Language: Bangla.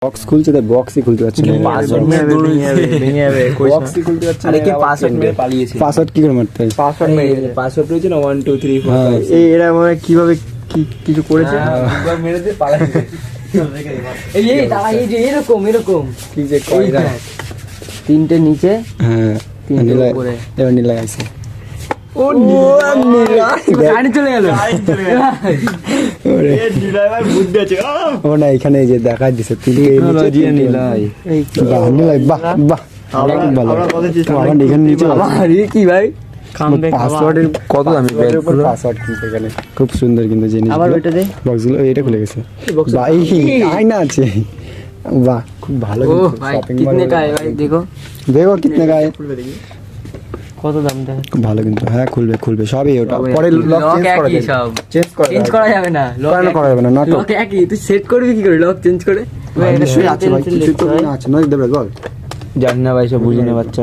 বক্স খুলছে তো বক্সই খুলতে পারছে না ভেঙে যাবে বক্সই খুলতে পারছে না আরে কি পাসওয়ার্ড মেরে পালিয়েছে পাসওয়ার্ড কি করে মারতে হয় পাসওয়ার্ড মেরে পাসওয়ার্ড রয়েছে না 1 2 3 4 হ্যাঁ 5 এই এরা মানে কিভাবে কিছু করেছে একবার মেরে দিয়ে পালাইছে এই দাঁড়া এই যে এরকম কি যে কয়রা তিনটে নিচে হ্যাঁ তিনটে নীলা উপরে এবার নীলা আছে ও নীলা গাড়ি চলে গেল ওরে নীলা ভাই বুদ্ধি আছে ও না এখানে এই যে দেখা দিছে তিনটে টেকনোলজি নীলাই এই বাহ নীলাই বাহ বাহ আমরা খুব ভালো আমরা কত চেষ্টা আমার এখানে নিচে আরে কি ভাই পাসওয়ার্ডের কত দামি ব্যাগগুলো পাসওয়ার্ড কিন্তু এখানে খুব সুন্দর কিন্তু জিনিস আবার ওইটা দে বক্সগুলো এটা খুলে গেছে ভাই আয়না আছে বাহ খুব ভালো ओ কিন্তু भाई শপিং कितने का है भाई देखो দেখো কিতনে का है কত দাম দেয় খুব ভালো কিন্তু হ্যাঁ খুলবে সবই ওটা পরে লক লক চেঞ্জ করে একই সব চেঞ্জ করে চেঞ্জ করা যাবে না কেন করা যাবে না নাটক লক একই তুই সেট করবি কি করে লক চেঞ্জ করে নিশ্চয়ই আছে ভাই কিছু তো আছে নয় দেবে বল জানি না ভাই সব বুঝিয়ে বাচ্চা